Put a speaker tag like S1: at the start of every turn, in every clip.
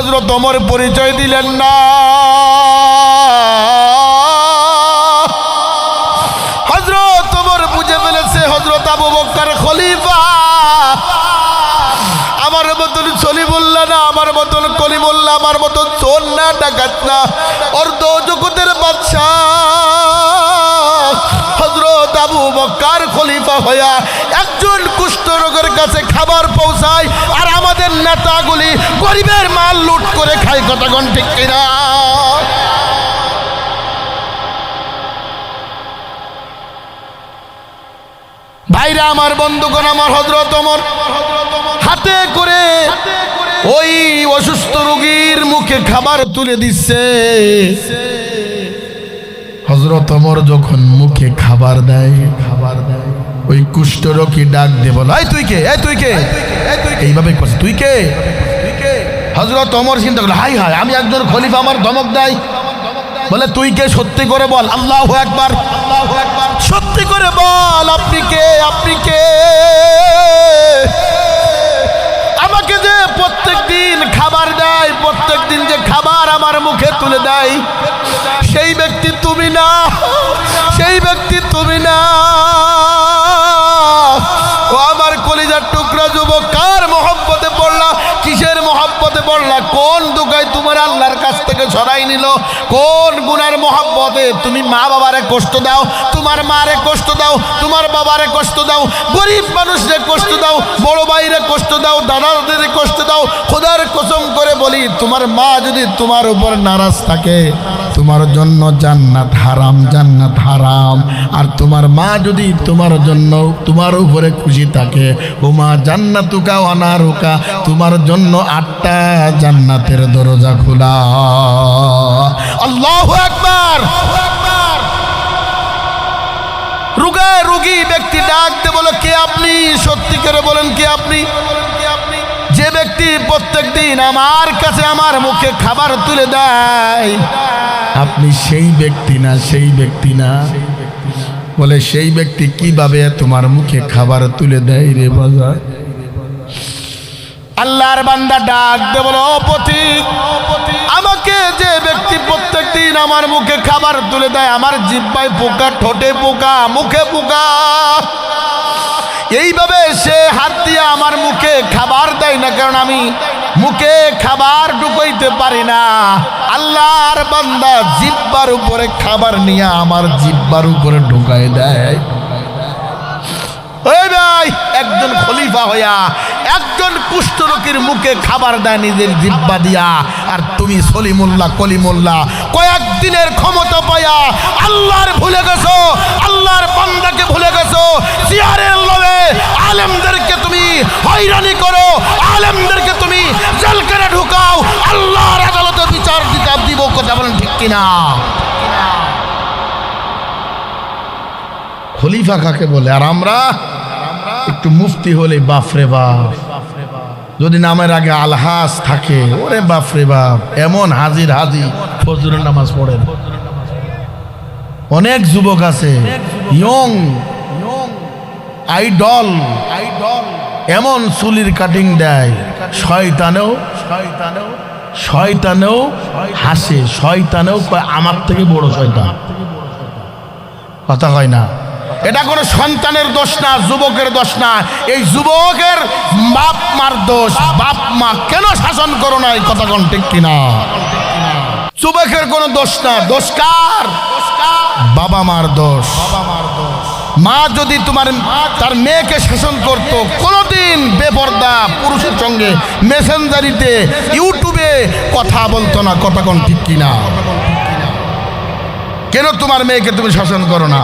S1: হযরত ওমর পরিচয় দিলেন না। হযরত ওমর বুঝে ফেলেছে হযরত আবু বকর খলিফা। আমার মতন সলিমুল্লাহ না, আমার মতন কলিমুল্লাহ, আমার মতন চোর না, ডাকাত না, অর্ধ জগতের বাদশা হযরত আবু বকর খলিফা হইয়া একজন কুষ্ঠ রোগের কাছে খাবার পৌঁছায়, আর আমাদের নেতাগুলি গরিবের মাল লুট করে খায়। কতক্ষণ ঠিক কিনা? ভাইরা আমার, বন্ধুগণ আমার, হযরত ওমর হাতে করে ওই অসুস্থ রোগীর মুখে খাবার তুলে দিচ্ছে। হযরত ওমর যখন মুখে খাবার দেয়, ওই কুষ্ঠ রোগী ডাক দিয়ে বলে, এই তুই কে, এই তুই কে, এইভাবে করছে, তুই কে? হযরত ওমর চিন্তা করলো, হাই হাই, আমি একজন খলিফা, আমার ধমক দেয়। বলে, তুই কে, সত্যি করে বল। আল্লাহু আকবার, সত্যি করে বল, আপনি কে, আপনি কে? আমাকে যে প্রত্যেক দিন খাবার দেয়, প্রত্যেক দিন যে খাবার আমার মুখে তুলে দেয়, সেই ব্যক্তি তুমি না, সেই ব্যক্তি তুমি না। ও আমার কলিজার টুকরা যুবক, কার মহব্বতে পড়লা, কিসের মহব্বতে পড়লা? কোন দুঃখায় তোমার আল্লাহর কাছ থেকে সরাই নিল? কোন গুনার মহব্বতে তুমি মা বাবারে কষ্ট দাও, তোমার মারে কষ্ট দাও, তোমার বাবারে কষ্ট দাও, গরিব মানুষরে কষ্ট দাও, বড় ভাইরে কষ্ট দাও, দাদাদের কষ্ট দাও? খোদার কসম করে বলি, তোমার মা যদি তোমার উপর নারাজ থাকে, তোমার জন্য জান্নাত হারাম, জান্নাত হারাম। আর তোমার মা যদি তোমার জন্য, তোমার উপরে খুশি থাকে, ও মা জান্নাতুকা ওয়া নারুকা, তোমার জন্য 8টা জান্নাতের দরজা খোলা। আল্লাহু আকবার। রোগী ব্যক্তি ডাকতে বলে, কে আপনি? সত্যি করে বলেন, কে আপনি? যে ব্যক্তি প্রত্যেক দিন আমার কাছে আমার মুখে খাবার তুলে দেয়, আপনি সেই ব্যক্তি না, সেই ব্যক্তি না। বলে, সেই ব্যক্তি কিভাবে তোমার মুখে খাবার তুলে দেয় রে বাজার? আল্লাহর বান্দা ডাক দে বলো, ও পথিক, আমাকে যে ব্যক্তি প্রত্যেক দিন আমার মুখে খাবার তুলে দেয়, আমার জিহ্বায় পোকা, ঠোঁটে পোকা, মুখে পোকা, এইভাবে সে হাত দিয়ে আমার মুখে খাবার দেয় না, কারণ আমি মুখে খাবার ঢুকাইতে পারি না। আল্লাহর বান্দা জিহ্বার উপরে খাবার নিয়ে আমার জিহ্বার উপরে ঢুকাই দেয়। ওই ভাই, একজন খলিফা হইয়া একজন কুষ্ঠ রোগীর মুখে খাবার দেয় নিজের জিহ্বা দিয়া, আর তুমি সলিমুল্লাহ কলিমুল্লাহ কয়েকদিনের ক্ষমতা পাইয়া আল্লাহর ভুলে গেছো, আল্লাহর বান্দাকে ভুলে গেছো। চেয়ারের লোভে আলেমদেরকে তুমি হয়রানি করো, আলেমদেরকে তুমি জেলখানায় ঢুকাও, আল্লাহর আদালতে বিচার দিব। কথা বলেন ঠিক কিনা? খলিফা কাকে বলে? আর আমরা একটু মুফতি হলে বাপরে বাপ, যদি নামের আগে আলহাস থাকে, ওরে বাপরে বাপ, এমন হাজির হাজির ফজরের নামাজ পড়েন। অনেক যুবক আছে, ইয়ং আইডল, এমন চুলির কাটিং দেয়, শয়তানেও হাসে, শয়তানেও কয় আমার থেকে বড় শয়তান। কথা কয় না? এটা কোনো সন্তানের দোষ না, যুবকের দোষ না, এই যুবকের বাপ মার দোষ। বাপ মা কেন শাসন করো না? এই কথা কোন ঠিক কিনা? যুবকের কোনো দোষ না, দোষ কার? বাবা মার দোষ। মা যদি তার মেয়েকে শাসন করতো, কোনোদিন বেপরদা পুরুষের সঙ্গে মেসেঞ্জারিতে ইউটিউবে কথা বলতো না। কথা কোন ঠিক কিনা? কেন তোমার মেয়েকে তুমি শাসন করো না?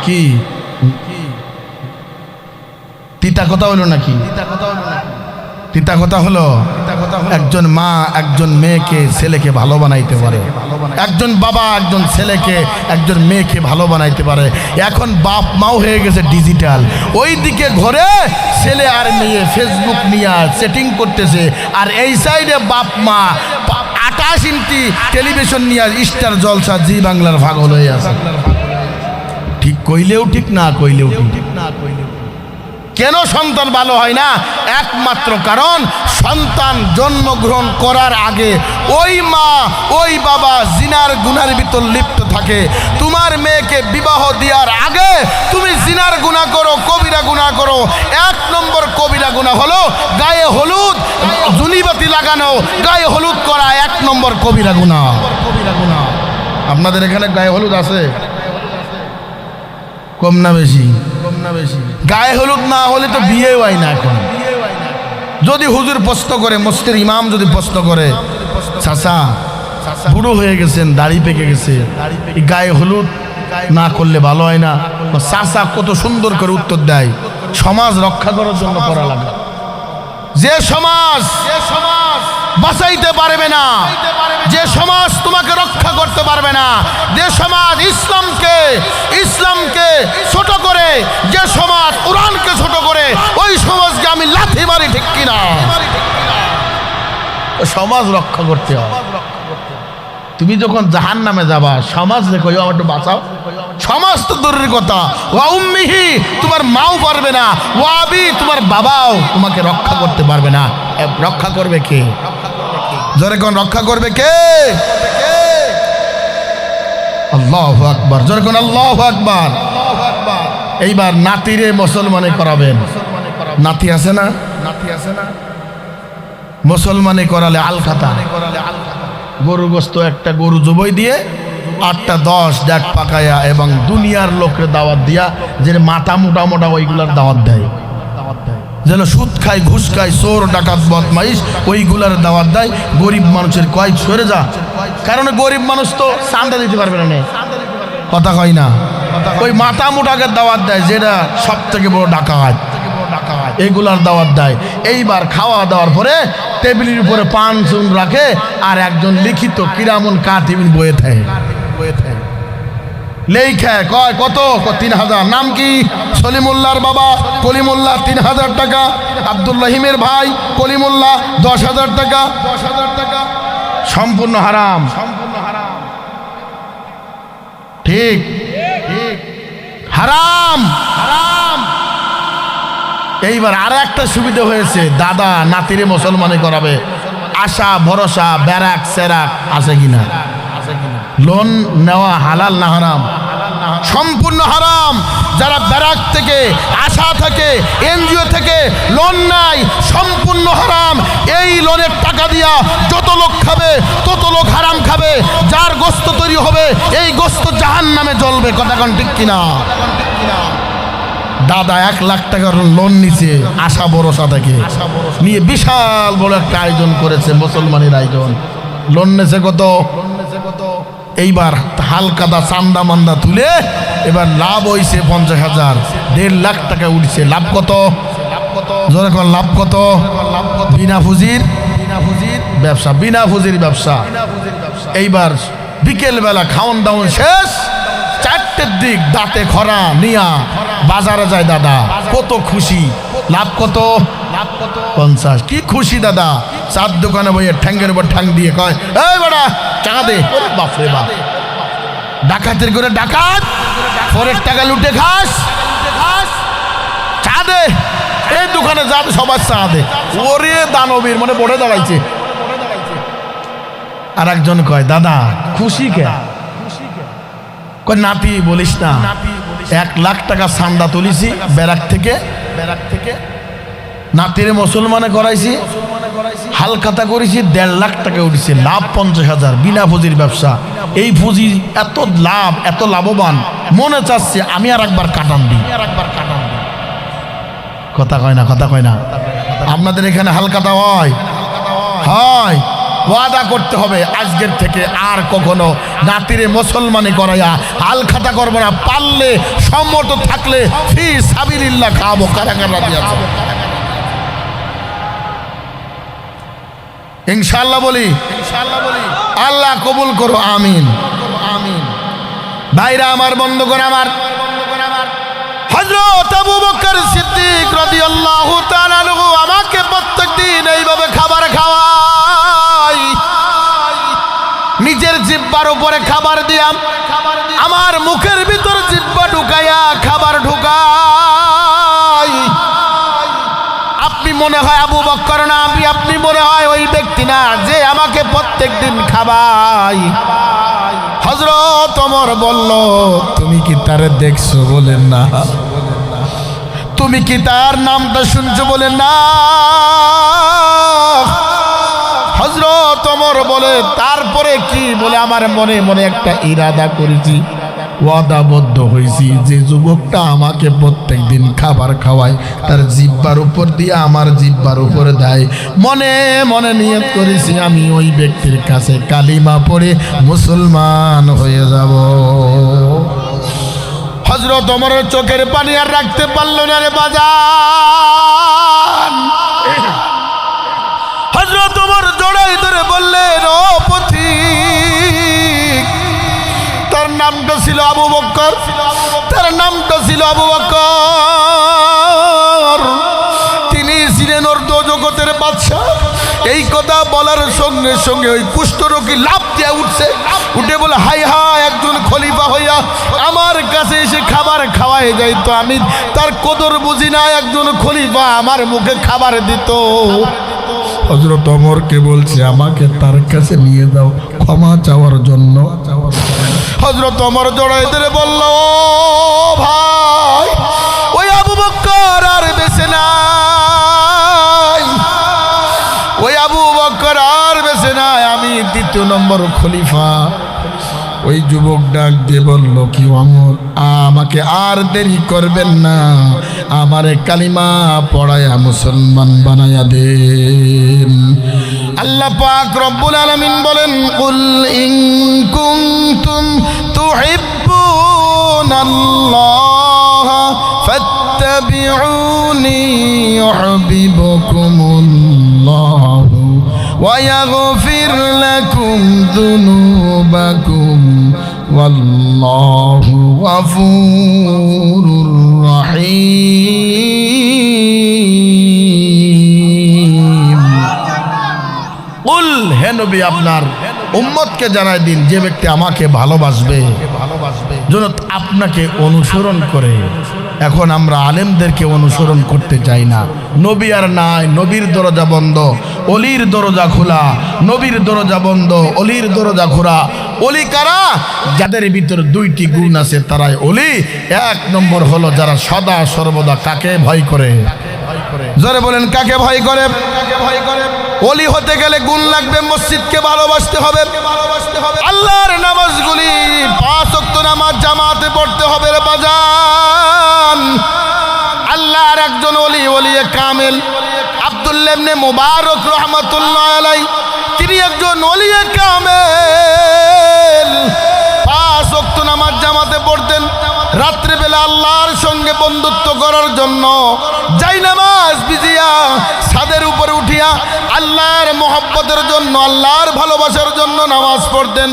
S1: কি তিতা কথা হলো নাকি? তিতা কথা হলো, একজন মা একজন মেয়েকে ছেলেকে ভালো বানাইতে পারে, একজন বাবা একজন ছেলেকে একজন মেয়েকে ভালো বানাইতে পারে। এখন বাপ মাও হয়ে গেছে ডিজিটাল, ওই দিকে ঘরে ছেলে আর মেয়ে ফেসবুক নিয়ে সেটিং করতেছে, আর এই সাইডে বাপ মা 28 ইঞ্চি টেলিভিশন নিয়ে স্টার জলসা জি বাংলার পাগল হয়ে আছে। ঠিক কইলেও ঠিক, না কইলেও ঠিক। কেন সন্তান ভালো হয় না? একমাত্র কারণ সন্তান জন্মগ্রহণ করার আগে ওই মা ওই বাবা জিনার গুনার ভিতর লিপ্ত থাকে। তোমার মেয়েকে বিবাহ দেওয়ার আগে তুমি জিনার গুনাহ করো, কবিরা গুনাহ করো। 1 নম্বর কবিরা গুনাহ হলো গায়ে হলুদ, জুনিবাতি লাগানো, গায়ে হলুদ করা 1 নম্বর কবিরা গুনাহ। আপনাদের এখানে গায়ে হলুদ আছে? কম না বেশি? গায়ে হলুদ না হলে তো বিয়ে হয় না। এখন যদি হুজুর প্রশ্ন করে, মসজিদের ইমাম যদি প্রশ্ন করে, চাচা বুড়ো হয়ে গেছেন, দাড়ি পেকে গেছে, গায়ে হলুদ না করলে ভালো হয় না? চাচা কত সুন্দর করে উত্তর দেয়, সমাজ রক্ষা করার জন্য করা লাগে। যে সমাজ বাঁচাইতে পারবে না, যে সমাজ তোমাকে রক্ষা করতে পারবে না, যে সমাজ ইসলামকে ছোট করে, যে সমাজ কোরআনকে ছোট করে, ওই সমাজকে আমি লাথি মারি, ঠিক কিনা? সমাজ রক্ষা করতে হবে। তুমি যখন জাহান্নামে যাবা, সমাজ দেখো আমার একটু বাঁচাও। সমাজ তো দূরের কথা, ওয়া উম্মিহি তোমার মাও পারবে না, ওয়া আবি তোমার বাবাও তোমাকে রক্ষা করতে পারবে না। রক্ষা করবে কে? জোরে কোন রক্ষা করবে কে? আল্লাহু আকবার, জোরে কোন আল্লাহু আকবার। এইবার নাতিরে মুসলমানে করাবেন। নাতি আছে না? মুসলমানে করালে আলখাতা, গরু গোস্ত একটা গরু জবাই দিয়ে 8টা 10 ডাক পাকায়া এবং দুনিয়ার লোকের দাওয়াত দিয়া, যে মাথা মোটা মোটা ওইগুলার দাওয়াত দেয়, যেন সুদ খায়, ঘুষ খায়, চোর ডাকাত বদমাইশ, ওইগুলার দাওয়াত দেয়। গরিব মানুষের কয় সরে যা, কারণ গরিব মানুষ তো চাঁদা দিতে পারবে না, কথা কয় না। ওই মাথা মোটাকে দাওয়াত দেয়, যেটা সব থেকে বড় ডাকাত, এইগুলার দাওয়াত দেয়। এইবার খাওয়া দাওয়ার পরে টেবিলের উপরে পান চুন রাখে, আর একজন লিখিত কিরামুন কাতিবিন বইয়ে থাকে, লেখায় কয় কত? 3000। নাম কি? সলিমুল্লাহর বাবা কলিমুল্লাহ 3000 টাকা, আব্দুল রহিমের ভাই কলিমুল্লাহ 10,000 টাকা। সম্পূর্ণ হারাম, ঠিক হারাম। এইবার আর একটা সুবিধা হয়েছে, দাদা নাতিরে মুসলমানি করাবে, আশা ভরসা ব্যারাক সেরাক আছে কিনা? লোন নেওয়া হালাল না হারাম? সম্পূর্ণ হারাম। যারা ব্যারাক থেকে, আশা থেকে, এনজিও থেকে লোন নেয়, সম্পূর্ণ হারাম। এই লোনের টাকা দিয়া যত লোক খাবে তত লোক হারাম খাবে। যার গোস্ত তৈরি হবে এই গোস্ত জাহান্নামে জ্বলবে, কথা কোন ঠিক কিনা? দাদা 1 লাখ টাকার লোন নিচে আশা ভরসা থেকে, নিয়ে বিশাল বড় একটা আয়োজন করেছে, মুসলমানের আয়োজন। লোন নেছে কত? এইবার হালকাদা চান্দা মান্দা তুলে এবার লাভ হয়েছে 50,000, 1.5 লাখ টাকা উঠছে। লাভ কত? জোরে কোন লাভ কত? বিনা পুঁজির ব্যবসা, বিনা পুঁজির ব্যবসা। এইবার বিকেল বেলা খাওন দাওন শেষ, 4টের দিক দাঁতে খরা নিয়া বাজারে যায় দাদা, কত খুশি। লাভ কত? 50। কি খুশি দাদা। চার দোকানে বইয়ে ঠ্যাঙ্গের উপর ঠ্যাং দিয়ে কয়, এই বেটা চা দে। বাপরে বাপ, ডাকাতের করে ডাকাত, পরের টাকা লুটে খাস, চা দে। এই দোকানে যা সবার চা দে। ওরে দানবীর মানে পড়ে দাঁড়াইছে। আর একজন কয়, দাদা খুশি কে? কয় নাতি বলিস না, 1 লাখ টাকা চান্দা তুলিছি ব্যারাক থেকে, নাতিরে মুসলমানে করাইছি, হালখাতা করেছি, 1.5 লাখ টাকা উঠেছে। লাভ 50,000, বিনা পুঁজির ব্যবসা। এই পুঁজি এত লাভ, এত লাভবান, মনে চাচ্ছে আমি আর একবার কাটান দিই। কথা কয় না? আপনাদের এখানে হালখাতা হয়? ওয়াদা করতে হবে আজকের থেকে আর কখনো নাতিরে মুসলমানি করাইয়া হালখাতা করবো না। পারলে সম্মত থাকলে ফি সাবিলিল্লাহ খাবো। কারাগার রাজি আছে ইনশাআল্লাহ বলি, আল্লাহ কবুল করো, আমিন। ভাইরা আমার, বন্ধুগণ আমার, হযরত আবু বকর সিদ্দিক রাদিয়াল্লাহু তাআলা আনহু আমাকে প্রত্যেকদিন এইভাবে খাবার খাওয়ায়। নিজের জিহ্বার উপরে খাবার দিয়াম, আমার মুখের ভিতর জিহ্বা ঢুকাইয়া খাবার ঢুকাই। আপনি মনে হয় আবু বকর না, আপনি মনে হয় ওই ব্যক্তি না যে আমাকে প্রত্যেকদিন খাবাই। হযরত ওমর বলল, তুমি কি তারে দেখছো? বলেন না। তুমি কি তার নামটা শুনছো? বলেন না। হযরত ওমর বলে, তারপরে কি? বলে, আমার মনে মনে একটা ইরাদা করেছি, ওয়াদাবদ্ধ হয়েছি, যে যুবকটা আমাকে প্রত্যেকদিন খাবার খাওয়ায় তার জিহ্বার উপর দিয়ে আমার জিহ্বার উপরে দেয়, মনে মনে নিয়ত করেছি আমি ওই ব্যক্তির কাছে কালিমা পড়ে মুসলমান হয়ে যাব। হযরত ওমরের চোখের পানি আর রাখতে পারল না রে বাজান। হযরত ওমর জড়াই ধরে বললেন, ও পথিক, তার নামটা ছিল আবু বকর, তার নামটা ছিল আবু বকর, তিনি ছিলেন অর্ধ জগতের বাদশা। এই কথা বলার সঙ্গে সঙ্গে ওই কুষ্ঠরোগী লাফ দিয়ে উঠছে, উঠে বলে, হাই হাই, একজন খলিফা হইয়া আমার কাছে এসে খাবার খাওয়াই যাইতো, আমি তার কদর বুঝি না, একজন খলিফা আমার মুখে খাবার দিত। হযরত ওমরকে বলছে, আমাকে তার কাছে নিয়ে দাও ক্ষমা চাওয়ার জন্য। হযরত ওমর জড়াই ধরে বলল, ভাই, ওই আবু বকর আর বেঁচে নাই, ওই আবু বকর আর বেঁচে নাই, আমি দ্বিতীয় নম্বর খলিফা। ওই যুবক ডাক দিয়ে বলল, কি ওমর, আমাকে আর দেরি করবেন না, আমারে কালিমা পড়ায়া মুসলমান বানায়া দেন। আল্লাহ পাক রব্বুল আলামিন বলেন, কুল ইন কুনতুম তুহিব্বুনাল্লাহ ফাত্তাবিউনি ইউহিব্বুকুমুল্লাহ ওয়া ইয়াগফির লাকুম যুনুবাকুম ওয়াল্লাহু গফুরুর রহিম। কুল, হে নবী, আপনার উম্মতকে জানাই দিন, যে ব্যক্তি আমাকে ভালোবাসবে যেন আপনাকে অনুসরণ করে। এখন আমরা আলেমদেরকে অনুসরণ করতে চাই না, নবী আর নাই, নবীর দরজা বন্ধ, অলির দরজা খোলা, নবীর দরজা বন্ধ, অলির দরজা খোলা। অলি কারা? যাদের ভিতর দুইটি গুণ আছে তারাই অলি। এক নম্বর হলো যারা সদা সর্বদা কাকে ভয় করে? জোরে বলেন, কাকে ভয় করে? অলি হতে গেলে গুণ লাগবে, মসজিদকে ভালোবাসতে হবে, আল্লাহর নামাজগুলি 5 ওয়াক্ত নামাজ জামাতে পড়তে হবে রে বাজান। আল্লাহর একজন ওলি, ওলিয়ে কামেল, আব্দুল্লাহ ইবনে মুবারক রাহমাতুল্লাহ আলাইহি, তিনি একজন ওলিয়ে কামেল। 5 ওয়াক্ত নামাজ জামাতে পড়তেন। রাত্রিবেলা আল্লাহর সঙ্গে বন্ধুত্ব করার জন্য যাই নামাজ বিজিয়া ছাদের উপরে উঠিয়া আল্লাহর মহব্বতের জন্য, আল্লাহর ভালোবাসার জন্য নামাজ পড়তেন।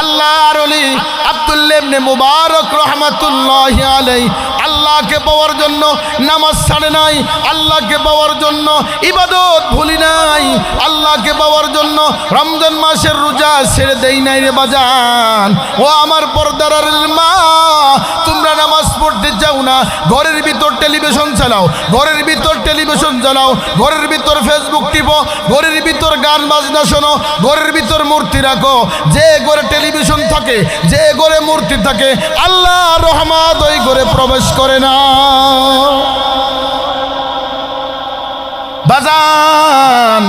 S1: আল্লাহর ওলি আব্দুল্লাহ ইবনে মুবারক রাহমাতুল্লাহি আলাইহি আল্লাহকে পাওয়ার জন্য নামাজ ছাড়ে নাই, আল্লাহকে পাওয়ার জন্য ইবাদত ভুলি নাই, আল্লাহকে পাওয়ার জন্য রমজান মাসের রোজা ছেড়ে দেই নাই রে বাজান। ও আমার পর্দার মা, তোমরা নামাজ পড়তে চাও না, ঘরের ভিতর টেলিভিশন চালাও, ঘরের ভিতর টেলিভিশন চালাও, ঘরের ভিতর ফেসবুক টিপো, ঘরের ভিতর গান বাজনা শোনো, ঘরের ভিতর মূর্তি রাখো। যে ঘরে টেলিভিশন থাকে, যে ঘরে মূর্তি থাকে, আল্লাহ রহমত ওই ঘরে প্রবেশ করে না বাজান।